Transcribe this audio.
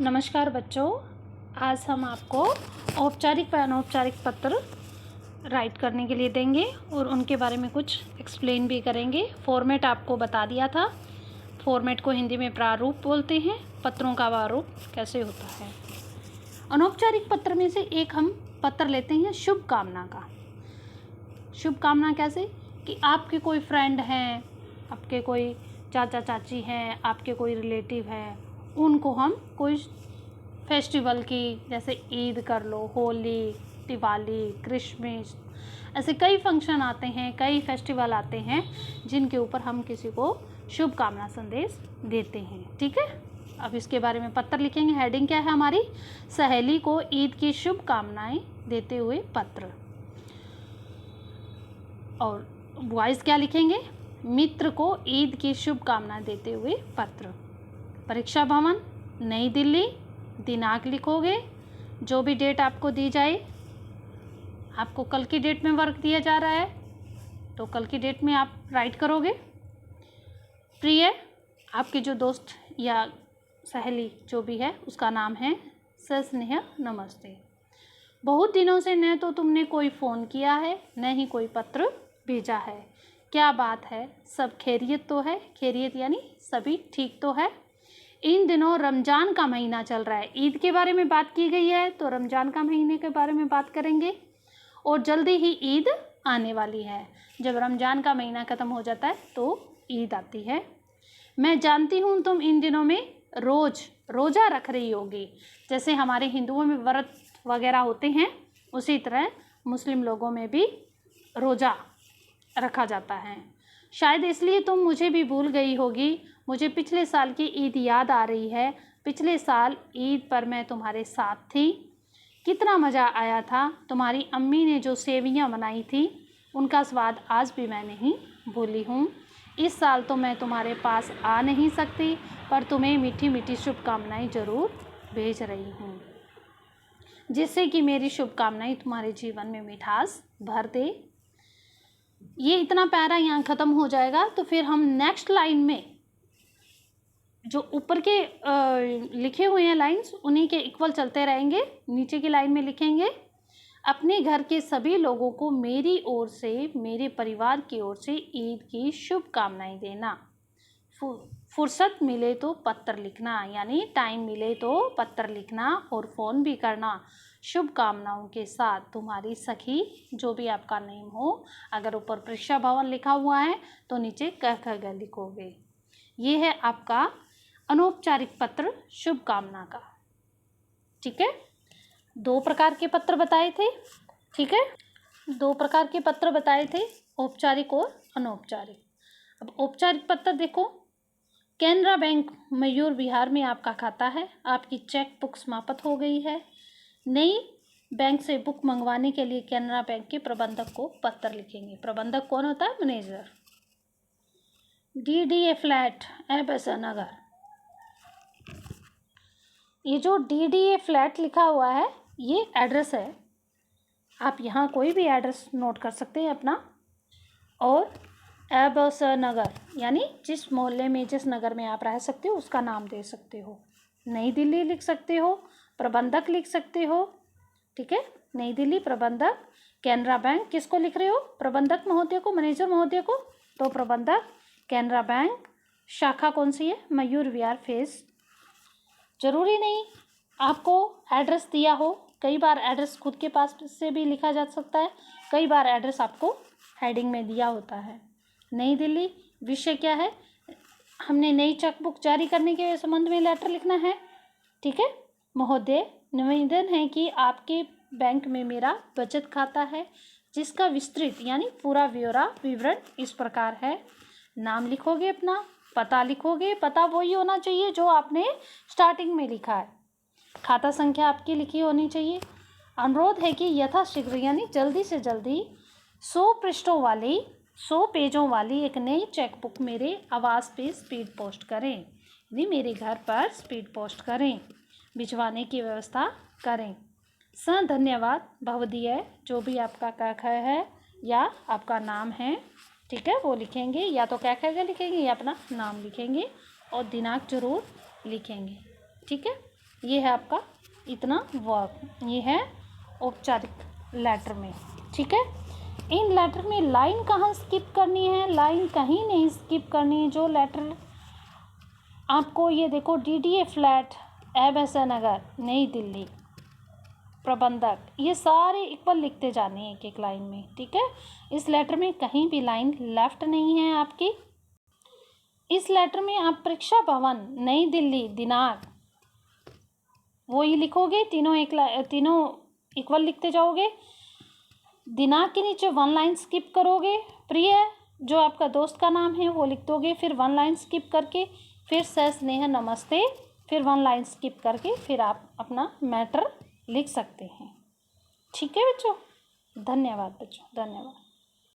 नमस्कार बच्चों, आज हम आपको औपचारिक व अनौपचारिक पत्र राइट करने के लिए देंगे और उनके बारे में कुछ एक्सप्लेन भी करेंगे। फॉर्मेट आपको बता दिया था। फॉर्मेट को हिंदी में प्रारूप बोलते हैं। पत्रों का प्रारूप कैसे होता है। अनौपचारिक पत्र में से एक हम पत्र लेते हैं शुभकामना का। शुभकामना कैसे कि आपके कोई फ्रेंड हैं, आपके कोई चाचा चाची हैं, आपके कोई रिलेटिव हैं, उनको हम कोई फेस्टिवल की, जैसे ईद कर लो, होली, दिवाली, क्रिसमस, ऐसे कई फंक्शन आते हैं, कई फेस्टिवल आते हैं जिनके ऊपर हम किसी को शुभकामना संदेश देते हैं। ठीक है, अब इसके बारे में पत्र लिखेंगे। हेडिंग क्या है हमारी? सहेली को ईद की शुभकामनाएं देते हुए पत्र। और वॉइस क्या लिखेंगे? मित्र को ईद की शुभकामनाएं देते हुए पत्र। परीक्षा भवन, नई दिल्ली, दिनांक लिखोगे, जो भी डेट आपको दी जाए। आपको कल की डेट में वर्क दिया जा रहा है तो कल की डेट में आप राइट करोगे। प्रिय, आपके जो दोस्त या सहेली जो भी है उसका नाम है सस्नेह नमस्ते। बहुत दिनों से न तो तुमने कोई फ़ोन किया है, न ही कोई पत्र भेजा है। क्या बात है, सब खैरियत तो है? खैरियत यानी सभी ठीक तो है? इन दिनों रमज़ान का महीना चल रहा है। ईद के बारे में बात की गई है तो रमज़ान का महीने के बारे में बात करेंगे। और जल्दी ही ईद आने वाली है। जब रमज़ान का महीना ख़त्म हो जाता है तो ईद आती है। मैं जानती हूँ तुम इन दिनों में रोज़ा रख रही होगी। जैसे हमारे हिंदुओं में व्रत वगैरह होते हैं, उसी तरह मुस्लिम लोगों में भी रोज़ा रखा जाता है। शायद इसलिए तुम मुझे भी भूल गई होगी। मुझे पिछले साल की ईद याद आ रही है। पिछले साल ईद पर मैं तुम्हारे साथ थी। कितना मज़ा आया था। तुम्हारी अम्मी ने जो सेवियां बनाई थी उनका स्वाद आज भी मैं नहीं भूली हूँ। इस साल तो मैं तुम्हारे पास आ नहीं सकती, पर तुम्हें मीठी मीठी शुभकामनाएं ज़रूर भेज रही हूँ, जिससे कि मेरी शुभकामनाएं तुम्हारे जीवन में मिठास भर दे। ये इतना पैरा यहाँ ख़त्म हो जाएगा तो फिर हम नेक्स्ट लाइन में जो ऊपर के लिखे हुए हैं लाइंस, उन्हीं के इक्वल चलते रहेंगे। नीचे की लाइन में लिखेंगे, अपने घर के सभी लोगों को मेरी ओर से, मेरे परिवार की ओर से ईद की शुभकामनाएं देना। फुर्सत मिले तो पत्र लिखना, यानी टाइम मिले तो पत्र लिखना और फ़ोन भी करना। शुभकामनाओं के साथ तुम्हारी सखी, जो भी आपका नेम हो। अगर ऊपर परीक्षा भवन लिखा हुआ है तो नीचे क लिखोगे। ये है आपका अनौपचारिक पत्र शुभकामना का। ठीक है, 2 प्रकार के पत्र बताए थे। ठीक है, 2 प्रकार के पत्र बताए थे, औपचारिक और अनौपचारिक। अब औपचारिक पत्र देखो। कैनरा बैंक मयूर विहार में आपका खाता है। आपकी चेक बुक समाप्त हो गई है। नई बैंक से बुक मंगवाने के लिए कैनरा बैंक के प्रबंधक को पत्र लिखेंगे। प्रबंधक कौन होता है? मैनेजर। DDA फ्लैट, एबसा नगर। ये जो DDA फ्लैट लिखा हुआ है ये एड्रेस है। आप यहाँ कोई भी एड्रेस नोट कर सकते हैं अपना। और एबसा नगर यानी जिस मोहल्ले में, जिस नगर में आप रह सकते हो उसका नाम दे सकते हो। नई दिल्ली लिख सकते हो, प्रबंधक लिख सकते हो। ठीक है, नई दिल्ली प्रबंधक। कैनरा बैंक किसको लिख रहे हो? प्रबंधक महोदय को, मैनेजर महोदय को। तो प्रबंधक कैनरा बैंक। शाखा कौन सी है? मयूर विहार फेस। ज़रूरी नहीं आपको एड्रेस दिया हो, कई बार एड्रेस खुद के पास से भी लिखा जा सकता है। कई बार एड्रेस आपको हेडिंग में दिया होता है। नई दिल्ली। विषय क्या है? हमने नई चेकबुक जारी करने के संबंध में लेटर लिखना है। ठीक है, महोदय, निवेदन है कि आपके बैंक में मेरा बचत खाता है जिसका विस्तृत यानी पूरा ब्यौरा, विवरण इस प्रकार है। नाम लिखोगे अपना, पता लिखोगे। पता वही होना चाहिए जो आपने स्टार्टिंग में लिखा है। खाता संख्या आपकी लिखी होनी चाहिए। अनुरोध है कि यथाशीघ्र यानी जल्दी से जल्दी 100 पृष्ठों वाली, 100 पेजों वाली एक नई चेकबुक मेरे आवास पे स्पीड पोस्ट करें, यानी मेरे घर पर स्पीड पोस्ट करें, भिजवाने की व्यवस्था करें। धन्यवाद भवदीय, जो भी आपका कख है या आपका नाम है। ठीक है, वो लिखेंगे, या तो क्या कहेगा लिखेंगे या अपना नाम लिखेंगे और दिनांक जरूर लिखेंगे। ठीक है, ये है आपका इतना वर्ब, ये है औपचारिक लेटर में। ठीक है, इन लेटर में लाइन कहाँ स्किप करनी है? लाइन कहीं नहीं स्किप करनी है। जो लेटर आपको ये देखो, DDA फ्लैट, MSA नगर, नई दिल्ली, प्रबंधक, ये सारे इक्वल लिखते जाने हैं एक एक लाइन में। ठीक है, इस लेटर में कहीं भी लाइन लेफ्ट नहीं है आपकी। इस लेटर में आप परीक्षा भवन, नई दिल्ली, दिनांक, वो ही लिखोगे, तीनों इक्वल लिखते जाओगे। दिनांक के नीचे 1 लाइन स्किप करोगे, प्रिय जो आपका दोस्त का नाम है वो लिख दोगे, फिर 1 लाइन स्किप करके फिर सर स्नेह नमस्ते, फिर 1 लाइन स्किप करके फिर आप अपना मैटर लिख सकते हैं। ठीक है बच्चों, धन्यवाद बच्चों, धन्यवाद।